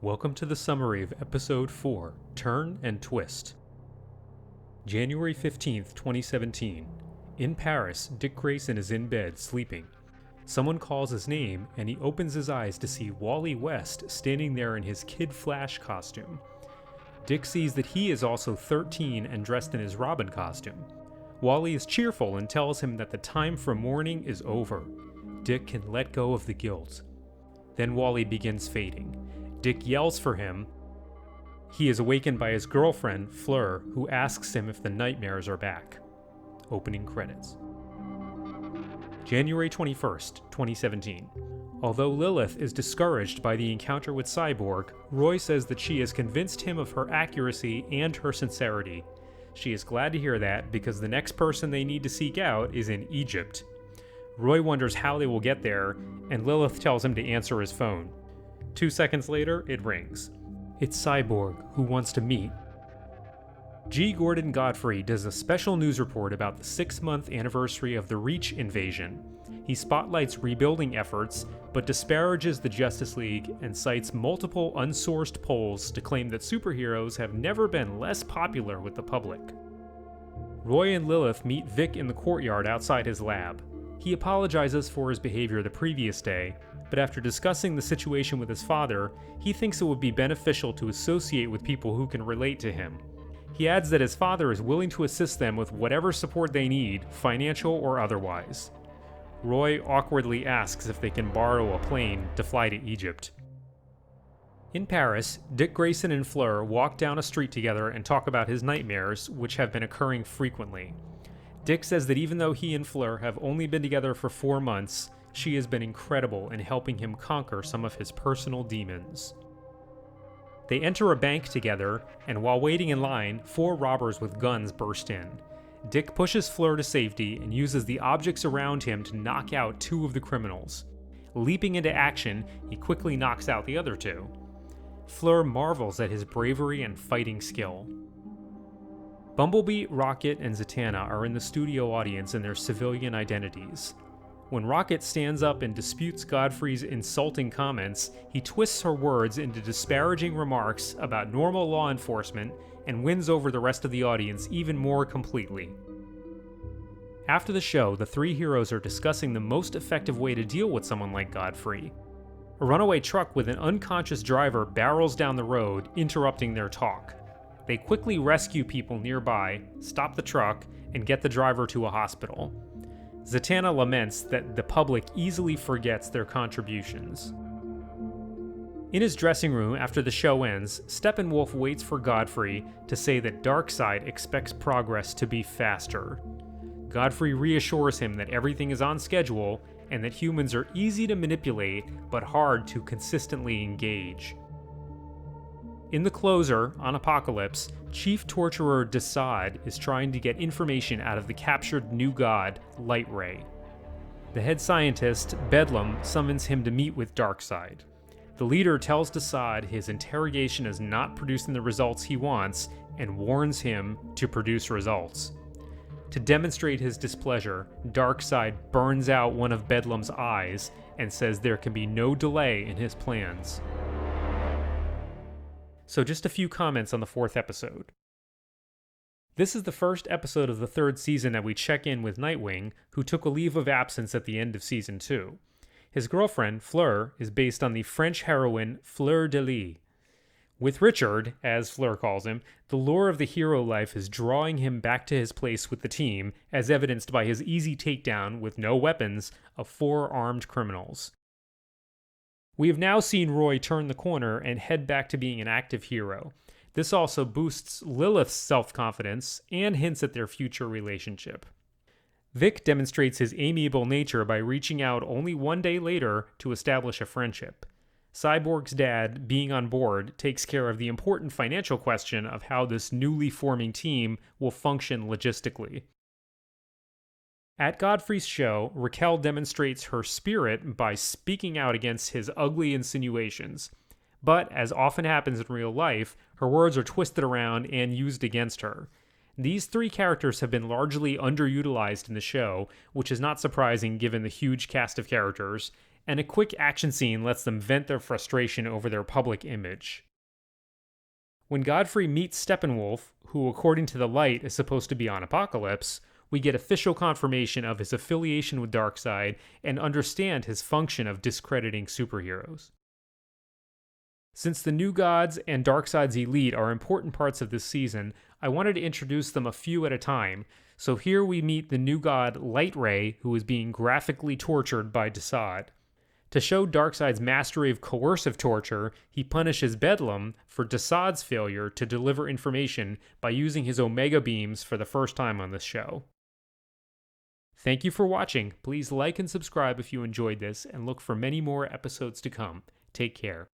Welcome to the summary of Episode 4, Turn and Twist. January 15th, 2017. In Paris, Dick Grayson is in bed, sleeping. Someone calls his name, and he opens his eyes to see Wally West standing there in his Kid Flash costume. Dick sees that he is also 13 and dressed in his Robin costume. Wally is cheerful and tells him that the time for mourning is over. Dick can let go of the guilt. Then Wally begins fading. Dick yells for him. He is awakened by his girlfriend, Fleur, who asks him if the nightmares are back. Opening credits. January 21st, 2017. Although Lilith is discouraged by the encounter with Cyborg, Roy says that she has convinced him of her accuracy and her sincerity. She is glad to hear that because the next person they need to seek out is in Egypt. Roy wonders how they will get there, and Lilith tells him to answer his phone. 2 seconds later, it rings. It's Cyborg, who wants to meet. G. Gordon Godfrey does a special news report about the 6-month anniversary of the Reach invasion. He spotlights rebuilding efforts, but disparages the Justice League and cites multiple unsourced polls to claim that superheroes have never been less popular with the public. Roy and Lilith meet Vic in the courtyard outside his lab. He apologizes for his behavior the previous day, but after discussing the situation with his father, he thinks it would be beneficial to associate with people who can relate to him. He adds that his father is willing to assist them with whatever support they need, financial or otherwise. Roy awkwardly asks if they can borrow a plane to fly to Egypt. In Paris, Dick Grayson and Fleur walk down a street together and talk about his nightmares, which have been occurring frequently. Dick says that even though he and Fleur have only been together for 4 months, she has been incredible in helping him conquer some of his personal demons. They enter a bank together, and while waiting in line, 4 robbers with guns burst in. Dick pushes Fleur to safety and uses the objects around him to knock out 2 of the criminals. Leaping into action, he quickly knocks out the other 2. Fleur marvels at his bravery and fighting skill. Bumblebee, Rocket, and Zatanna are in the studio audience in their civilian identities. When Rocket stands up and disputes Godfrey's insulting comments, he twists her words into disparaging remarks about normal law enforcement and wins over the rest of the audience even more completely. After the show, the 3 heroes are discussing the most effective way to deal with someone like Godfrey. A runaway truck with an unconscious driver barrels down the road, interrupting their talk. They quickly rescue people nearby, stop the truck, and get the driver to a hospital. Zatanna laments that the public easily forgets their contributions. In his dressing room after the show ends, Steppenwolf waits for Godfrey to say that Darkseid expects progress to be faster. Godfrey reassures him that everything is on schedule and that humans are easy to manipulate but hard to consistently engage. In the closer, on Apocalypse, Chief Torturer Desaad is trying to get information out of the captured new god, Lightray. The head scientist, Bedlam, summons him to meet with Darkseid. The leader tells Desaad his interrogation is not producing the results he wants and warns him to produce results. To demonstrate his displeasure, Darkseid burns out one of Bedlam's eyes and says there can be no delay in his plans. So just a few comments on the 4th episode. This is the first episode of the 3rd season that we check in with Nightwing, who took a leave of absence at the end of Season 2. His girlfriend, Fleur, is based on the French heroine Fleur de Lis. With Richard, as Fleur calls him, the lure of the hero life is drawing him back to his place with the team, as evidenced by his easy takedown, with no weapons, of 4 armed criminals. We have now seen Roy turn the corner and head back to being an active hero. This also boosts Lilith's self-confidence and hints at their future relationship. Vic demonstrates his amiable nature by reaching out only 1 day later to establish a friendship. Cyborg's dad, being on board, takes care of the important financial question of how this newly forming team will function logistically. At Godfrey's show, Raquel demonstrates her spirit by speaking out against his ugly insinuations. But, as often happens in real life, her words are twisted around and used against her. These 3 characters have been largely underutilized in the show, which is not surprising given the huge cast of characters, and a quick action scene lets them vent their frustration over their public image. When Godfrey meets Steppenwolf, who according to the Light is supposed to be on Apocalypse, we get official confirmation of his affiliation with Darkseid and understand his function of discrediting superheroes. Since the New Gods and Darkseid's Elite are important parts of this season, I wanted to introduce them a few at a time, so here we meet the new god Lightray, who is being graphically tortured by Desaad. To show Darkseid's mastery of coercive torture, he punishes Bedlam for Desaad's failure to deliver information by using his Omega beams for the first time on this show. Thank you for watching. Please like and subscribe if you enjoyed this, and look for many more episodes to come. Take care.